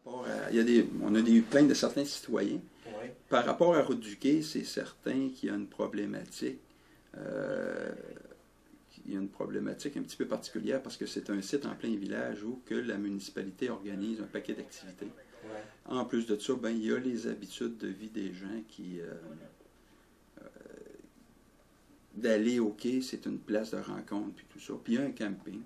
On a eu plaintes de certains citoyens. Oui. Par rapport à Route du Quai, c'est certain qu'il y a une problématique. Il y a une problématique un petit peu particulière parce que c'est un site en plein village où que la municipalité organise un paquet d'activités. Ouais. En plus de ça, ben, il y a les habitudes de vie des gens qui... d'aller au quai, c'est une place de rencontre, puis tout ça. Puis il y a un camping.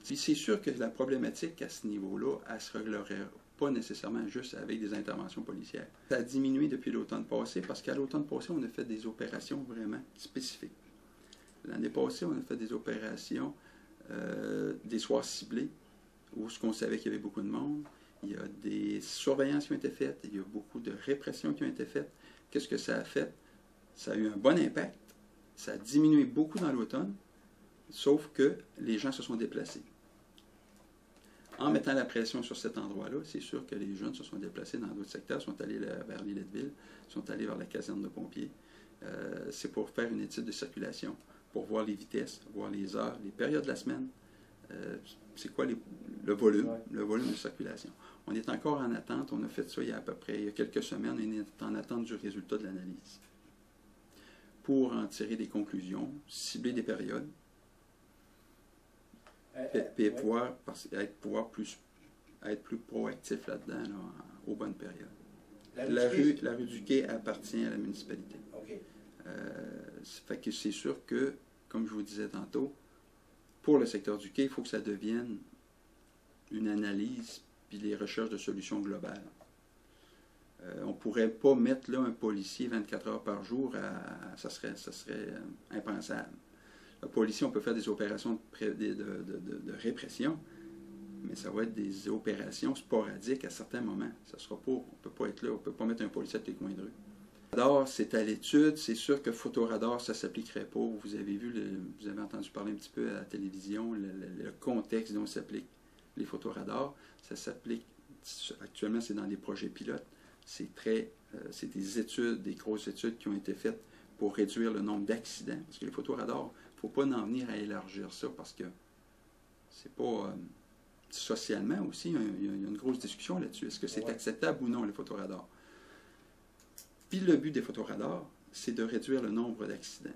Puis c'est sûr que la problématique à ce niveau-là, elle ne se réglerait pas nécessairement juste avec des interventions policières. Ça a diminué depuis l'automne passé parce qu'à l'automne passé, on a fait des opérations vraiment spécifiques. L'année passée, on a fait des opérations, des soirs ciblés, où ce qu'on savait qu'il y avait beaucoup de monde. Il y a des surveillances qui ont été faites, il y a beaucoup de répressions qui ont été faites. Qu'est-ce que ça a fait? Ça a eu un bon impact. Ça a diminué beaucoup dans l'automne, sauf que les gens se sont déplacés. En mettant la pression sur cet endroit-là, c'est sûr que les jeunes se sont déplacés dans d'autres secteurs, sont allés vers l'île-de-ville, sont allés vers la caserne de pompiers. C'est pour faire une étude de circulation, pour voir les vitesses, voir les heures, les périodes de la semaine. C'est quoi le volume de circulation. On est encore en attente, on a fait ça il y a quelques semaines, on est en attente du résultat de l'analyse. Pour en tirer des conclusions, cibler des périodes, et pouvoir être plus proactif là-dedans, là, aux bonnes périodes. La rue du Quai appartient à la municipalité. Okay. Fait que c'est sûr que, comme je vous disais tantôt, pour le secteur du Quai, il faut que ça devienne une analyse puis les recherches de solutions globales. On ne pourrait pas mettre là un policier 24 heures par jour, ça serait impensable. Un policier, on peut faire des opérations de répression, mais ça va être des opérations sporadiques à certains moments. Ça sera pas, on ne peut pas être là, on ne peut pas mettre un policier à tous les coins de rue. Radar, c'est à l'étude, c'est sûr que photoradar, ça ne s'appliquerait pas. Vous avez vu, vous avez entendu parler un petit peu à la télévision, le contexte dont s'appliquent les photoradars. Ça s'applique, actuellement, c'est dans des projets pilotes. C'est des études, des grosses études qui ont été faites pour réduire le nombre d'accidents. Parce que les photoradars, il ne faut pas en venir à élargir ça parce que c'est pas... socialement aussi, il y a une grosse discussion là-dessus. Est-ce que c'est acceptable ou non, les photoradars? Puis le but des photoradars, c'est de réduire le nombre d'accidents.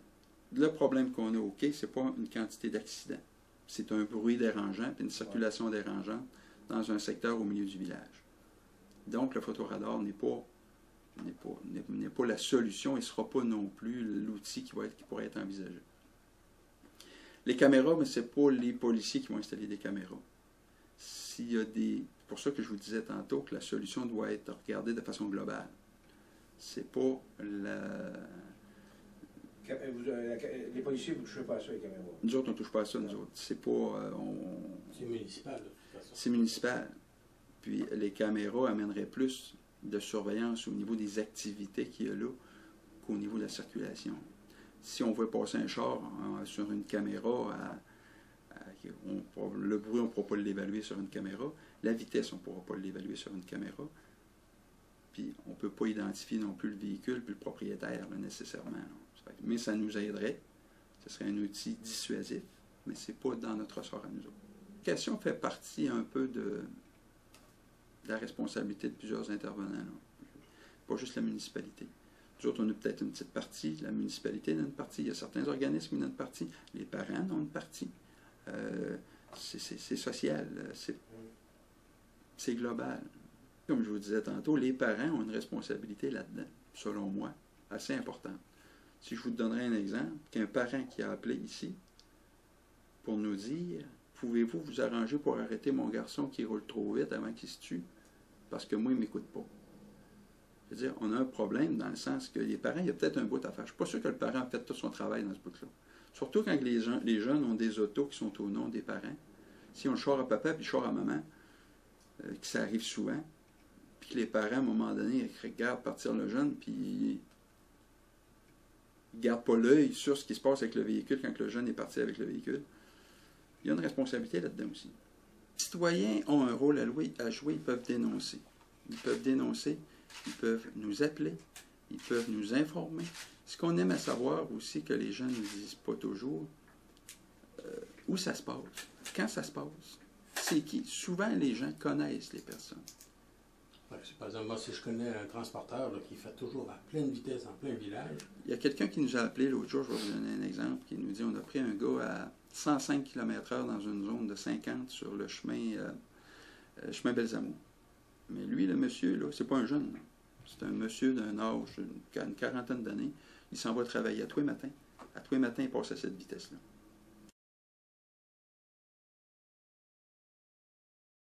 Le problème qu'on a au quai, ce n'est pas une quantité d'accidents. C'est un bruit dérangeant et une circulation dérangeante dans un secteur au milieu du village. Donc, le photoradar n'est pas la solution et ne sera pas non plus l'outil qui pourrait être envisagé. Les caméras, mais ce n'est pas les policiers qui vont installer des caméras. S'il y a c'est pour ça que je vous disais tantôt que la solution doit être regardée de façon globale. C'est pas les policiers, vous ne touchez pas à ça, les caméras? Nous autres, on ne touche pas à ça, nous autres. C'est pas... C'est municipal, de toute façon. C'est municipal. Puis les caméras amèneraient plus de surveillance au niveau des activités qu'il y a là qu'au niveau de la circulation. Si on voit passer un char sur une caméra, le bruit, on ne pourra pas l'évaluer sur une caméra. La vitesse, on ne pourra pas l'évaluer sur une caméra. Puis on ne peut pas identifier non plus le véhicule puis le propriétaire, là, nécessairement. Là. Mais ça nous aiderait. Ce serait un outil dissuasif, mais ce n'est pas dans notre ressort à nous autres. L'éducation fait partie un peu de la responsabilité de plusieurs intervenants. Là. Pas juste la municipalité. Nous autres, on a peut-être une petite partie, la municipalité en a une partie, il y a certains organismes qui en ont une partie, les parents en ont une partie. C'est social, c'est global. Comme je vous disais tantôt, les parents ont une responsabilité là-dedans, selon moi, assez importante. Si je vous donnerais un exemple, qu'un parent qui a appelé ici pour nous dire « Pouvez-vous vous arranger pour arrêter mon garçon qui roule trop vite avant qu'il se tue? Parce que moi, il ne m'écoute pas. » Je veux dire, on a un problème dans le sens que les parents, il y a peut-être un bout à faire. Je ne suis pas sûr que le parent a fait tout son travail dans ce bout-là. Surtout quand les jeunes ont des autos qui sont au nom des parents. Si on le char à papa puis le char à maman, que ça arrive souvent, puis que les parents, à un moment donné, ils regardent partir le jeune, puis ils ne gardent pas l'œil sur ce qui se passe avec le véhicule quand le jeune est parti avec le véhicule. Il y a une responsabilité là-dedans aussi. Les citoyens ont un rôle à jouer, ils peuvent dénoncer. Ils peuvent dénoncer, ils peuvent nous appeler, ils peuvent nous informer. Ce qu'on aime à savoir aussi, que les gens ne disent pas toujours, où ça se passe, quand ça se passe, c'est qui. Souvent, les gens connaissent les personnes. Ouais, par exemple, moi, si je connais un transporteur là, qui fait toujours à pleine vitesse en plein village, Il y a quelqu'un qui nous a appelé l'autre jour, je vais vous donner un exemple, qui nous dit on a pris un gars à 105 km/h dans une zone de 50 sur le chemin Belzamo. Mais lui, le monsieur, là, c'est pas un jeune. Là. C'est un monsieur d'un âge, une quarantaine d'années. Il s'en va travailler à tous les matins. À tous les matins, il passe à cette vitesse-là.